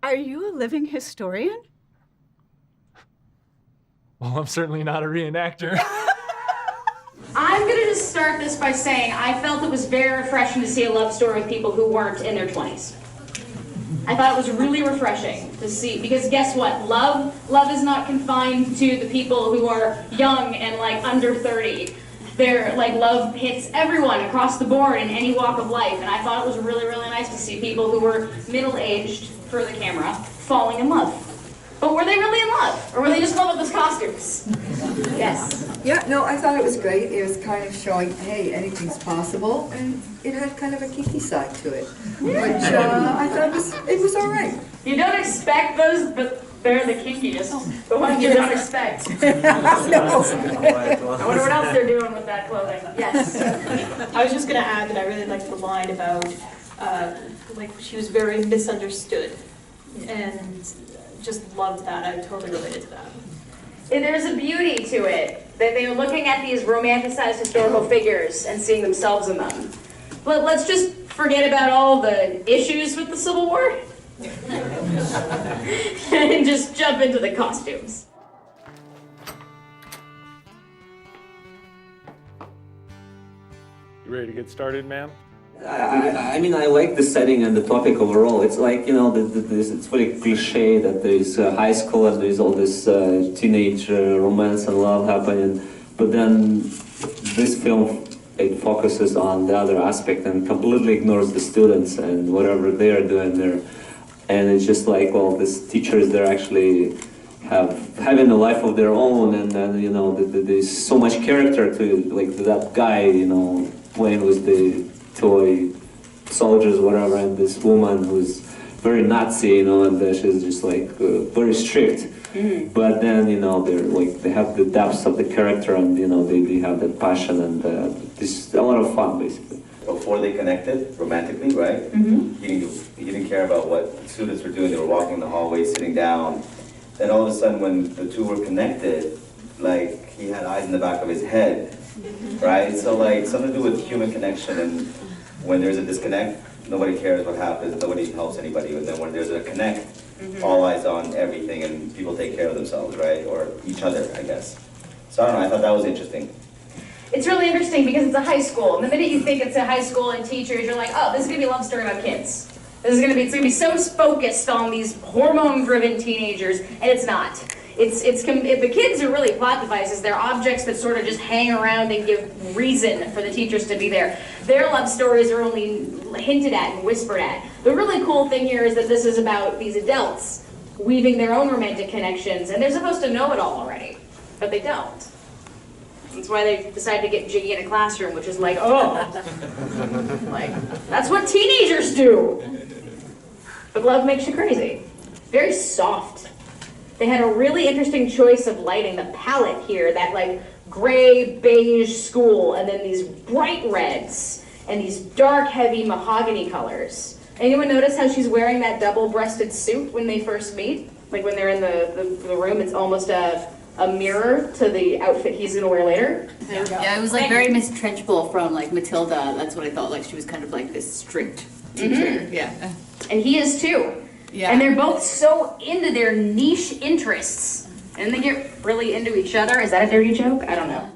Are you a living historian? Well, I'm certainly not a reenactor. I'm gonna just start this by saying I felt it was very refreshing to see a love story with people who weren't in their 20s. I thought it was really refreshing to see, because guess what? Love is not confined to the people who are young and like under 30. They're like, love hits everyone across the board in any walk of life, and I thought it was really, really nice to see people who were middle-aged for the camera falling in love. But were they really in love? Or were they just in love with those costumes? Yes. Yeah, no, I thought it was great. It was kind of showing, hey, anything's possible, and it had kind of a kinky side to it, which I thought it was all right. You don't expect those, but they're the kinkiest. The ones you don't expect. No. I wonder what else they're doing with that clothing. Yes. I was just going to add that I really liked the line about, like, she was very misunderstood, and just loved that. I totally related to that. And there's a beauty to it, that they are looking at these romanticized historical figures and seeing themselves in them. But let's just forget about all the issues with the Civil War and just jump into the costumes. You ready to get started, ma'am? I mean, I like the setting and the topic overall. It's like, you know, it's very cliche that there's high school and there's all this teenage romance and love happening. But then this film, it focuses on the other aspect and completely ignores the students and whatever they are doing there. And it's just like, well, these teachers, they're actually having a life of their own, and then, you know, there's so much character to that guy, you know, playing with the toy soldiers, whatever, and this woman who's very Nazi, you know, and she's just like very strict. Mm-hmm. But then, you know, they have the depths of the character, and you know, they have that passion, and it's a lot of fun, basically. Before they connected romantically, right? Mm-hmm. He didn't care about what students were doing. They were walking in the hallway, sitting down. Then all of a sudden, when the two were connected, like he had eyes in the back of his head, right? So like something to do with human connection, and when there's a disconnect, nobody cares what happens, nobody helps anybody. And then when there's a connect, all eyes on everything, and people take care of themselves, right? Or each other, I guess. So I don't know, I thought that was interesting. It's really interesting because it's a high school, and the minute you think it's a high school and teachers, you're like, oh, this is gonna be a love story about kids. It's gonna be so focused on these hormone-driven teenagers, and it's not. The kids are really plot devices. They're objects that sort of just hang around and give reason for the teachers to be there. Their love stories are only hinted at and whispered at. The really cool thing here is that this is about these adults weaving their own romantic connections, and they're supposed to know it all already, but they don't. That's why they decided to get jiggy in a classroom, which is like, oh, like, that's what teenagers do. But love makes you crazy. Very soft. They had a really interesting choice of lighting. The palette here, that like gray, beige school, and then these bright reds, and these dark, heavy mahogany colors. Anyone notice how she's wearing that double-breasted suit when they first meet? Like when they're in the room, it's almost a mirror to the outfit he's gonna wear later. Yeah, it was like very Miss Trenchbull from like Matilda. That's what I thought. Like she was kind of like this strict teacher. Mm-hmm. Yeah. And he is too. Yeah. And they're both so into their niche interests. And they get really into each other. Is that a dirty joke? I don't know.